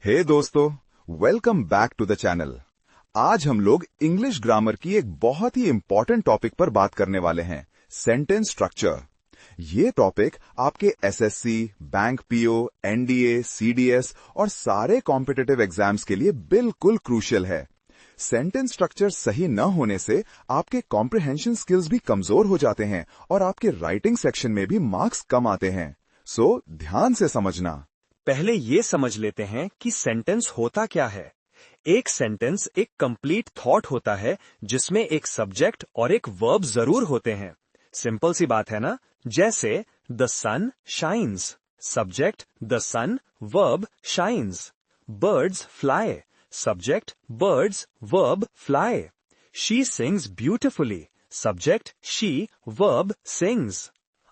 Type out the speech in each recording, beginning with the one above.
हे दोस्तों, welcome back to the channel. आज हम लोग इंग्लिश ग्रामर की एक बहुत ही इंपॉर्टेंट टॉपिक पर बात करने वाले हैं, सेंटेंस स्ट्रक्चर। ये टॉपिक आपके SSC, bank PO, NDA, CDS और सारे कॉम्पिटिटिव एग्जाम्स के लिए बिल्कुल क्रूशियल है। सेंटेंस स्ट्रक्चर सही न होने से आपके कॉम्प्रिहेंशन स्किल्स भी कमजोर हो जाते हैं और आपके राइटिंग सेक्शन में भी मार्क्स कम आते हैं। सो ध्यान से समझना। पहले ये समझ लेते हैं कि सेंटेंस होता क्या है। एक सेंटेंस एक कंप्लीट थॉट होता है जिसमें एक सब्जेक्ट और एक वर्ब जरूर होते हैं। सिंपल सी बात है ना, जैसे the sun shines, subject the sun, verb shines. Birds fly, subject birds, verb fly. She sings beautifully, subject she, verb sings.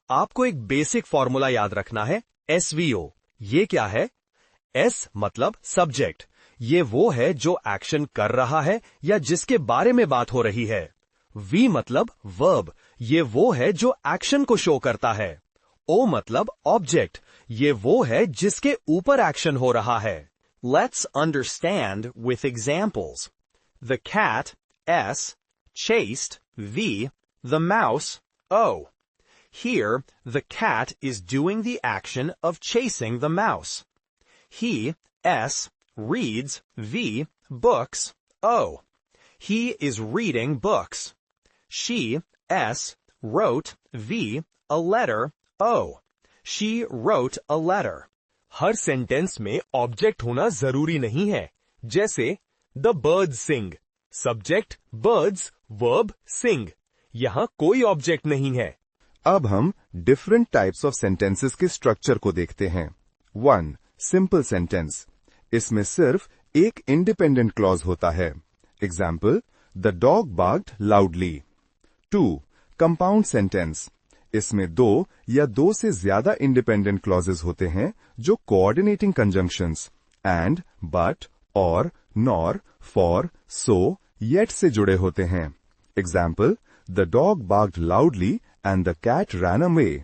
आपको एक बेसिक फॉर्मूला याद रखना है, SVO। ये क्या है? S मतलब सब्जेक्ट, ये वो है जो एक्शन कर रहा है या जिसके बारे में बात हो रही है। V मतलब वर्ब, ये वो है जो एक्शन को शो करता है। O मतलब ऑब्जेक्ट, ये वो है जिसके ऊपर एक्शन हो रहा है। Let's understand with examples. The cat, S, chased, V, the mouse, O. Here, the cat is doing the action of chasing the mouse. He, S, reads, V, books, O. He is reading books. She, S, wrote, V, a letter, O. She wrote a letter. हर sentence में object होना जरूरी नहीं है। जैसे the birds sing, subject birds, verb sing. यहां कोई object नहीं है। अब हम डिफरेंट टाइप्स ऑफ सेंटेंसेस के स्ट्रक्चर को देखते हैं। 1. Simple sentence. इसमें सिर्फ एक इंडिपेंडेंट क्लॉज होता है। Example, the dog barked loudly. 2. Compound sentence. इसमें दो या दो से ज्यादा इंडिपेंडेंट क्लॉजेस होते हैं जो coordinating conjunctions and, but, or, nor, for, so, yet से जुड़े होते हैं। Example, the dog barked loudly and the cat ran away.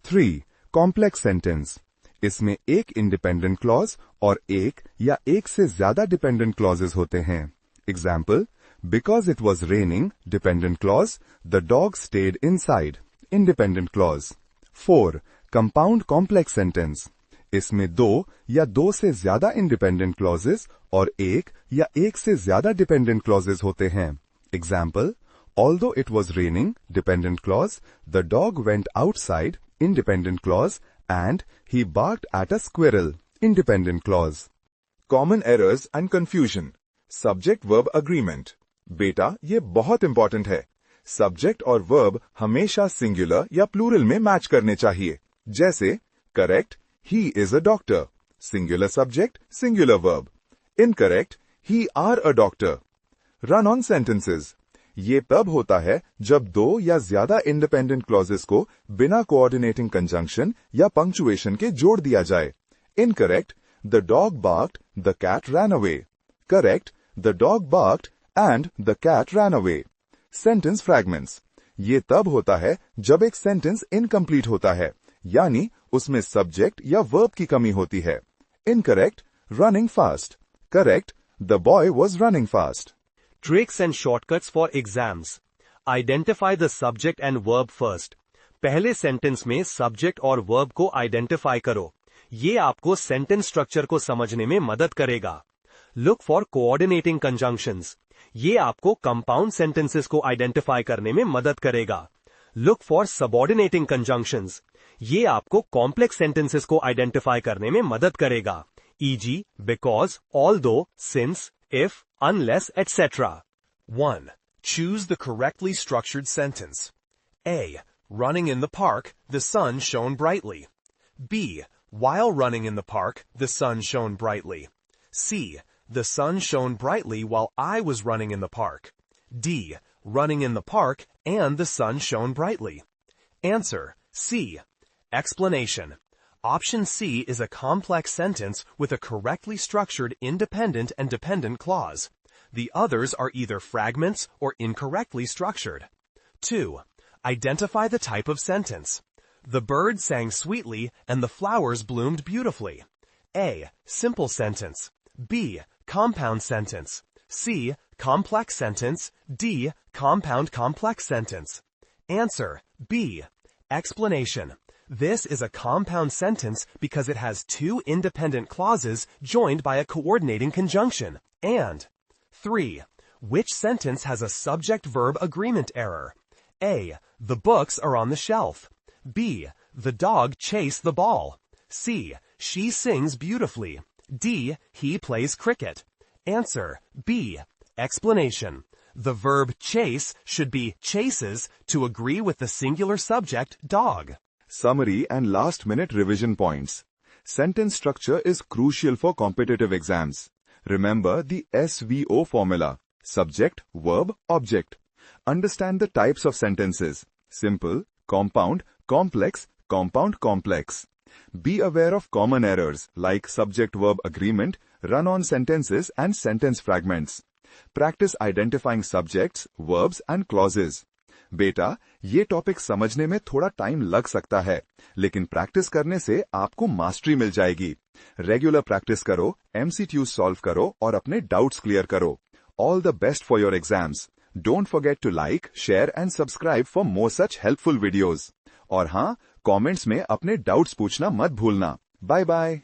3. Complex sentence. इसमें एक independent clause और एक या एक से ज्यादा dependent clauses होते हैं। Example, because it was raining, dependent clause, the dog stayed inside, independent clause. 4. Compound complex sentence. इसमें दो या दो से ज्यादा independent clauses और एक या एक से ज्यादा dependent clauses होते हैं। Example, although it was raining, dependent clause, the dog went outside, independent clause, and he barked at a squirrel, independent clause. Common errors and confusion. Subject-verb agreement. बेटा, ये बहुत इंपॉर्टेंट है। सब्जेक्ट और verb हमेशा singular या plural में match करने चाहिए। जैसे, correct, he is a doctor. Singular subject, singular verb. Incorrect, he are a doctor. Run on sentences. ये तब होता है जब दो या ज्यादा इंडिपेंडेंट क्लॉजेस को बिना कोऑर्डिनेटिंग कंजंक्शन या पंक्चुएशन के जोड़ दिया जाए। Incorrect, the dog barked, the cat ran away. Correct, the dog barked and the cat ran away. Sentence fragments. ये तब होता है जब एक सेंटेंस इनकम्प्लीट होता है, यानी उसमें सब्जेक्ट या वर्ब की कमी होती है। Incorrect, running fast. Correct, the boy was running fast. Tricks and shortcuts for exams. Identify the subject and verb first. पहले सेंटेंस में सब्जेक्ट और वर्ब को आइडेंटिफाई करो। ये आपको सेंटेंस स्ट्रक्चर को समझने में मदद करेगा। Look for coordinating conjunctions. ये आपको कंपाउंड सेंटेंसेस को आइडेंटिफाई करने में मदद करेगा। Look for subordinating conjunctions. ये आपको कॉम्प्लेक्स सेंटेंसेस को आइडेंटिफाई करने में मदद करेगा। E.g., because, although, since, if, unless, etc. 1. Choose the correctly structured sentence. A. Running in the park, the sun shone brightly. B. While running in the park, the sun shone brightly. C. The sun shone brightly while I was running in the park. D. Running in the park and the sun shone brightly. Answer: C. Explanation. Option C is a complex sentence with a correctly structured independent and dependent clause. The others are either fragments or incorrectly structured. 2. Identify the type of sentence. The bird sang sweetly and the flowers bloomed beautifully. A. Simple sentence. B. Compound sentence. C. Complex sentence. D. Compound complex sentence. Answer: B. Explanation. This is a compound sentence because it has two independent clauses joined by a coordinating conjunction. And 3. Which sentence has a subject-verb agreement error? A. The books are on the shelf. B. The dog chased the ball. C. She sings beautifully. D. He plays cricket. Answer: B. Explanation. The verb chase should be chases to agree with the singular subject dog. Summary and last-minute revision points. Sentence structure is crucial for competitive exams. Remember the SVO formula: subject, verb, object. Understand the types of sentences: simple, compound, complex, compound, complex. Be aware of common errors like subject-verb agreement, run-on sentences and sentence fragments. Practice identifying subjects, verbs and clauses. बेटा, ये topic समझने में थोड़ा time लग सकता है, लेकिन practice करने से आपको मास्टरी मिल जाएगी. रेगुलर प्रैक्टिस करो, MCQs सॉल्व करो और अपने डाउट्स क्लियर करो. All the best for your exams. Don't forget to like, share and subscribe for more such helpful videos. और हाँ, कमेंट्स में अपने डाउट्स पूछना मत भूलना. Bye bye.